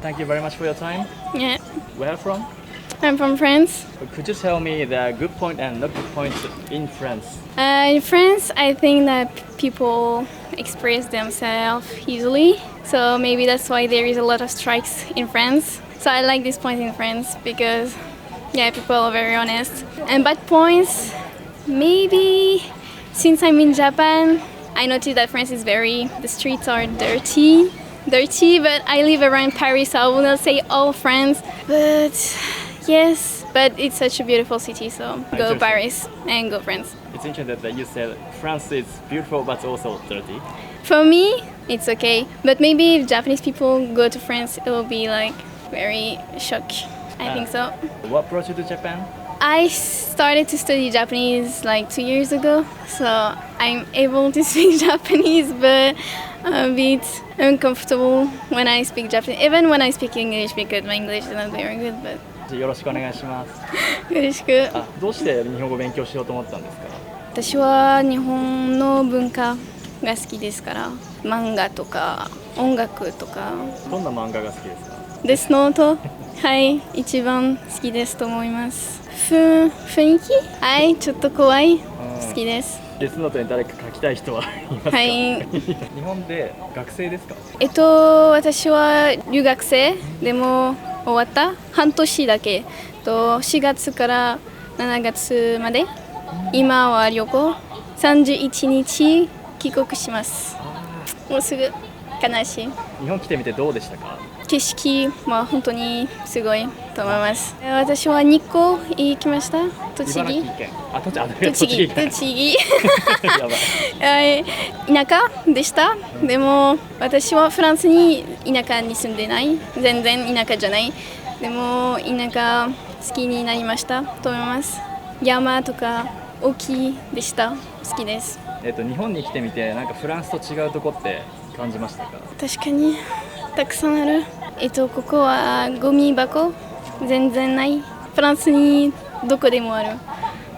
Thank you very much for your time. Yeah, Where from? I'm from France. Could you tell me the good point and not good points in France? In France, I think that people express themselves easily. So maybe that's why there is a lot of strikes in France. So I like this point in France because, yeah, people are very honest. And bad points, maybe since I'm in Japan, I noticed that France is the streets are dirty, but I live around Paris, so I will not say all France. But yes, but it's such a beautiful city, so go Paris and go France. It's interesting that you said France is beautiful but also dirty. For me, it's okay. But maybe if Japanese people go to France, it will be like very shocked. I think so. What brought you to Japan? I started to study Japanese like 2 years ago, so I'm able to speak Japanese, but I'm a bit uncomfortable when I speak Japanese, even when I speak English because my English is not very good, but よろしくお願いします。よろしく。どうして日本語を勉強しようと思ったんですか？私は日本の文化が好きですから、漫画とか音楽とか。どんな漫画が好きですか？デスノート、はい、一番好きですと思います。雰囲気、はい、ちょっと怖い、好きです。デスノートに誰か書きたい人はいますか？はい。日本で学生ですか？私は留学生でも終わった半年だけ4月から7月まで今は旅行31日帰国します。もうすぐ悲しい。日本来てみてどうでしたか？景色は本当にすごいと思います。私は日光行きました。栃木。やばい。田舎でした。でも私はフランスに田舎に住んでない。全然田舎じゃない。でも田舎好きになりましたと思います。山とか大きいでした。好きです。日本に来てみてなんかフランスと違うとこって感じましたか？確かにたくさんある。ここはゴミ箱全然ない。フランスにどこでもある。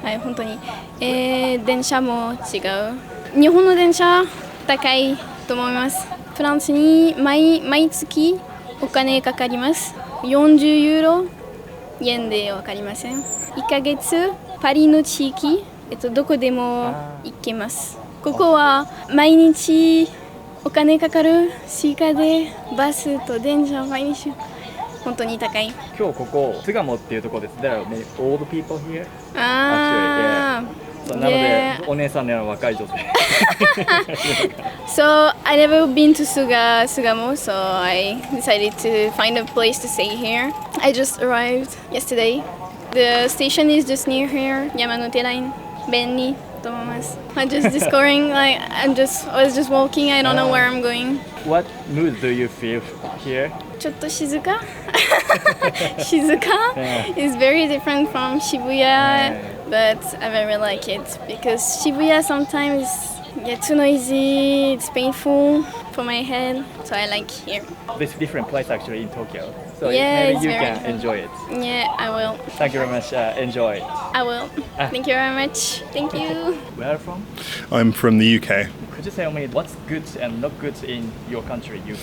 はい、本当に。電車も違う。日本の電車高いと思います。フランスに毎月お金かかります。40ユーロ円でわかりません。1ヶ月パリの地域、どこでも行けます。ここは毎日お金かかるスイカでバスと電車毎日本当に高い。今日ここ巣鴨っていうところです。There are many old people here. なのでお姉さんのような若い女性。So I never been to Sugamo, so I decided to find a place to stay here. I just arrived yesterday. The station is just near here, Yamanote Line, Benny. I'm just discovering, like I was just walking. I don't know where I'm going. What mood do you feel here? ちょっと静か。静か is very different from Shibuya, but I very like it because Shibuya sometimes gets too noisy. It's painful for my head, so I like here. This different place actually in Tokyo, so yeah, maybe you can enjoy it. Yeah, I will. Thank you very much. Enjoy. I will. Thank you very much. Thank you. Where are you from? I'm from the UK. Could you tell me what's good and not good in your country, UK?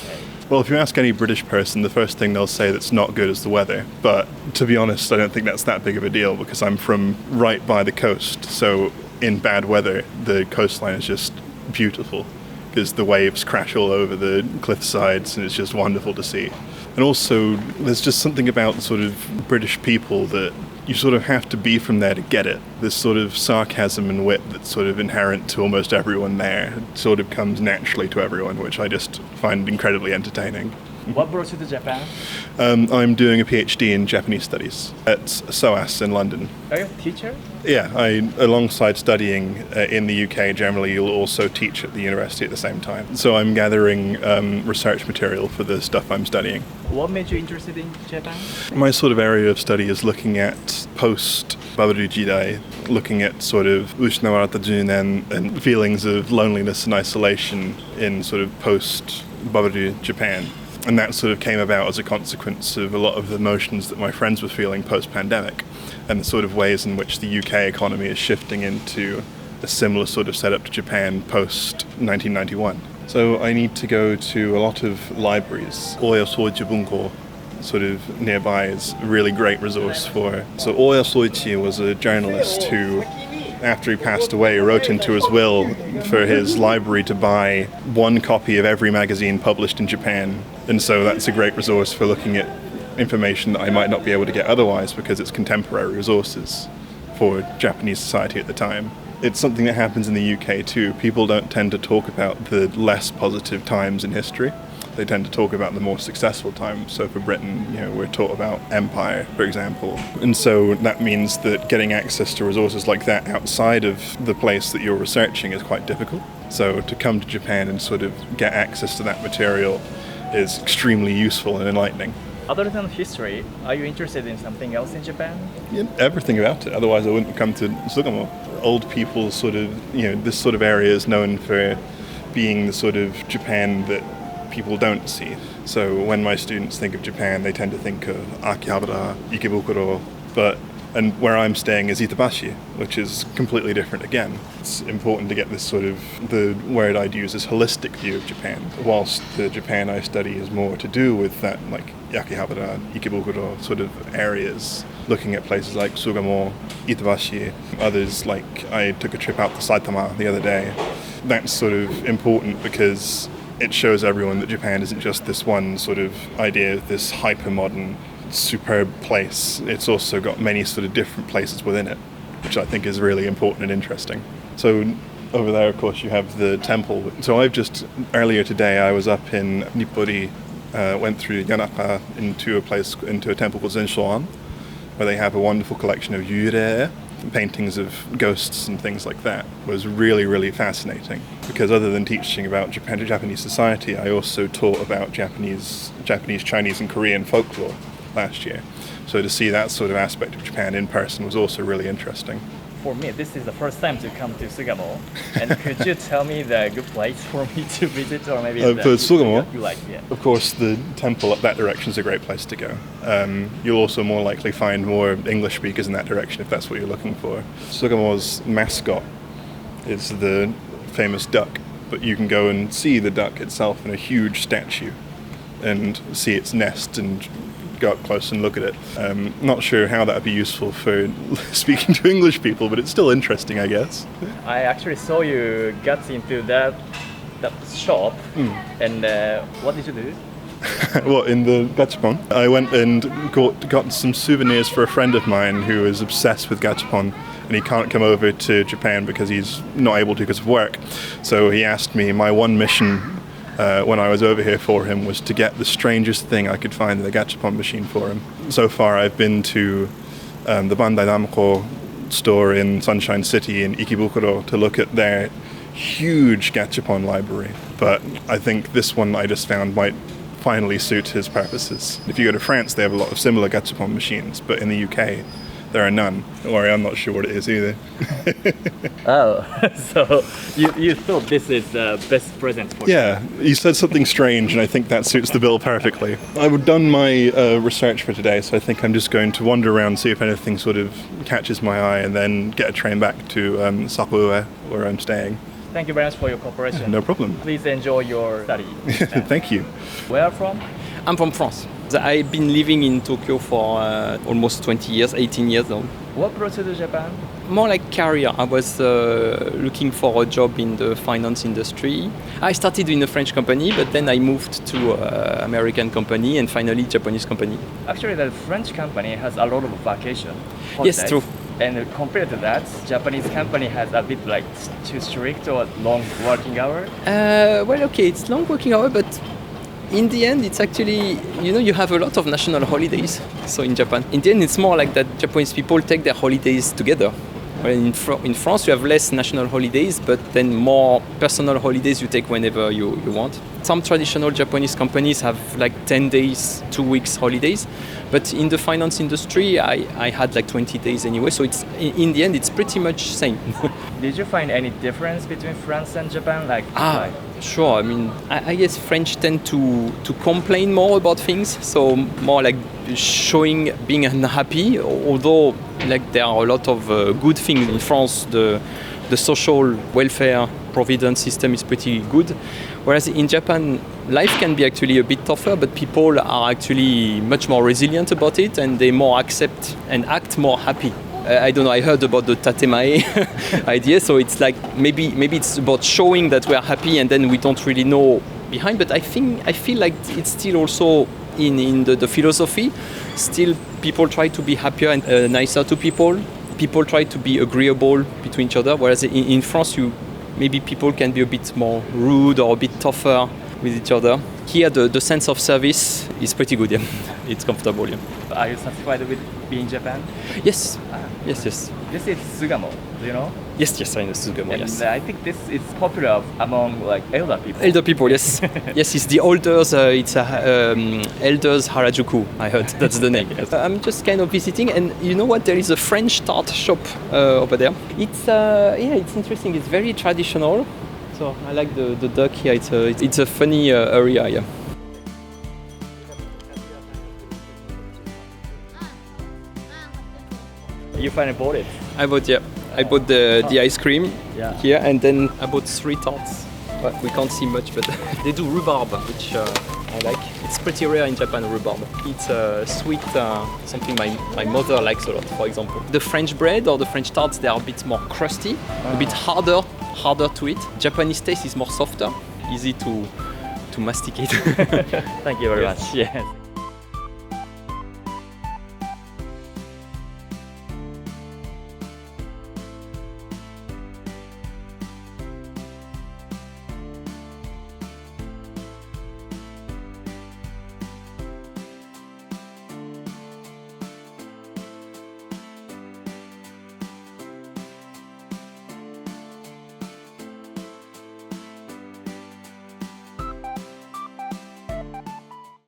Well, if you ask any British person, the first thing they'll say that's not good is the weather. But to be honest, I don't think that's that big of a deal because I'm from right by the coast. So in bad weather, the coastline is just beautiful because the waves crash all over the cliff sides and it's just wonderful to see. And also, there's just something about sort of British people that you sort of have to be from there to get it. This sort of sarcasm and wit that's sort of inherent to almost everyone there sort of comes naturally to everyone, which I just find incredibly entertaining. What brought you to Japan? I'm doing a PhD in Japanese studies at SOAS in London. Are you a teacher? Yeah, alongside studying in the UK, generally you'll also teach at the university at the same time. So I'm gathering research material for the stuff I'm studying. What made you interested in Japan? My sort of area of study is looking at post-Babbel Jidai, looking at sort of Ushinawarata Junen and feelings of loneliness and isolation in sort of post-Babbel Japan. And that sort of came about as a consequence of a lot of the emotions that my friends were feeling post-pandemic and the sort of ways in which the UK economy is shifting into a similar sort of setup to Japan post-1991. So I need to go to a lot of libraries, Oya Soji Bunko, sort of nearby is a really great resource for. So Oya Soichi was a journalist who, after he passed away, wrote into his will for his library to buy one copy of every magazine published in Japan. And so that's a great resource for looking at information that I might not be able to get otherwise because it's contemporary resources for Japanese society at the time. It's something that happens in the UK too. People don't tend to talk about the less positive times in history. They tend to talk about the more successful times. So for Britain, we're taught about empire, for example. And so that means that getting access to resources like that outside of the place that you're researching is quite difficult. So to come to Japan and sort of get access to that material is extremely useful and enlightening. Other than history, are you interested in something else in Japan? Yeah, everything about it. Otherwise I wouldn't come to Sugamo. Old people sort of, this sort of area is known for being the sort of Japan that people don't see. So when my students think of Japan, they tend to think of Akihabara, Ikebukuro, and where I'm staying is Itabashi, which is completely different again. It's important to get this sort of, the word I'd use is holistic view of Japan, whilst the Japan I study is more to do with that, like Akihabara, Ikebukuro sort of areas, looking at places like Sugamo, Itabashi, others like I took a trip out to Saitama the other day. That's sort of important because it shows everyone that Japan isn't just this one sort of idea of this hyper-modern, superb place. It's also got many sort of different places within it, which I think is really important and interesting. So over there, of course, you have the temple. So earlier today, I was up in Nippori, went through Yanaka into a temple called Zenshoan, where they have a wonderful collection of yure, paintings of ghosts and things like that. It was really, really fascinating because other than teaching about Japanese society, I also taught about Japanese, Chinese and Korean folklore last year. So to see that sort of aspect of Japan in person was also really interesting. For me, this is the first time to come to Sugamo. And could you tell me the good place for me to visit, or maybe for Sugamo? You like? Yeah. Of course, the temple up that direction is a great place to go. You'll also more likely find more English speakers in that direction if that's what you're looking for. Sugamo's mascot is the famous duck, but you can go and see the duck itself in a huge statue and see its nest and go up close and look at it. Not sure how that would be useful for speaking to English people, but it's still interesting, I guess. I actually saw you got into that shop, and what did you do? What, in the gachapon? I went and got some souvenirs for a friend of mine who is obsessed with gachapon, and he can't come over to Japan because he's not able to because of work. So he asked me, my one mission when I was over here for him was to get the strangest thing I could find in the gachapon machine for him. So far I've been to the Bandai Namco store in Sunshine City in Ikebukuro to look at their huge gachapon library, but I think this one I just found might finally suit his purposes. If you go to France, they have a lot of similar gachapon machines, but in the UK there are none. Don't worry, I'm not sure what it is either. Oh, so you thought this is the best present for you? Yeah, you said something strange, and I think that suits the bill perfectly. I've done my research for today, so I think I'm just going to wander around, see if anything sort of catches my eye, and then get a train back to Sakue, where I'm staying. Thank you very much for your cooperation. No problem. Please enjoy your study. Thank you. Where are you from? I'm from France. I've been living in Tokyo for almost 20 years, 18 years now. What brought you to Japan? More like career. I was looking for a job in the finance industry. I started in a French company, but then I moved to an American company and finally Japanese company. Actually, the French company has a lot of vacation. Yes, true. And compared to that, Japanese company has a bit like too strict or long working hour. Well, okay, it's long working hour, but in the end, it's actually, you have a lot of national holidays. So in Japan, in the end, it's more like that Japanese people take their holidays together. Well, in France, you have less national holidays, but then more personal holidays you take whenever you want. Some traditional Japanese companies have like 10 days, 2 weeks holidays. But in the finance industry, I had like 20 days anyway. So it's in the end, it's pretty much same. Did you find any difference between France and Japan? Sure. I mean, I guess French tend to complain more about things. So more like showing being unhappy, although like there are a lot of good things in France. The social welfare provident system is pretty good. Whereas in Japan, life can be actually a bit tougher, but people are actually much more resilient about it, and they more accept and act more happy. I don't know, I heard about the tatemae idea, so it's like maybe it's about showing that we are happy and then we don't really know behind, but I feel like it's still also in the philosophy, still people try to be happier and nicer to people. People try to be agreeable between each other, whereas in France, maybe people can be a bit more rude or a bit tougher with each other. Here, the sense of service is pretty good. Yeah, it's comfortable. Yeah. Are you satisfied with being in Japan? Yes, yes. This is Sugamo, do you know? Yes, I know Sugamo. And Yes. I think this is popular among like elder people. Elder people, yes. Yes, it's the elders, it's Elders Harajuku, I heard, that's the name. Yes. I'm just kind of visiting, and you know what, there is a French tart shop over there. It's interesting, it's very traditional. So I like the duck here, it's a funny area, yeah. You finally bought it. I bought the ice cream Yeah. here, and then I bought 3 tarts. But we can't see much, but they do rhubarb, which I like. It's pretty rare in Japan, rhubarb. It's sweet, something my mother likes a lot, for example. The French bread or the French tarts, they are a bit more crusty, a bit harder to eat. Japanese taste is more softer, easy to masticate. Thank you very much. Yes.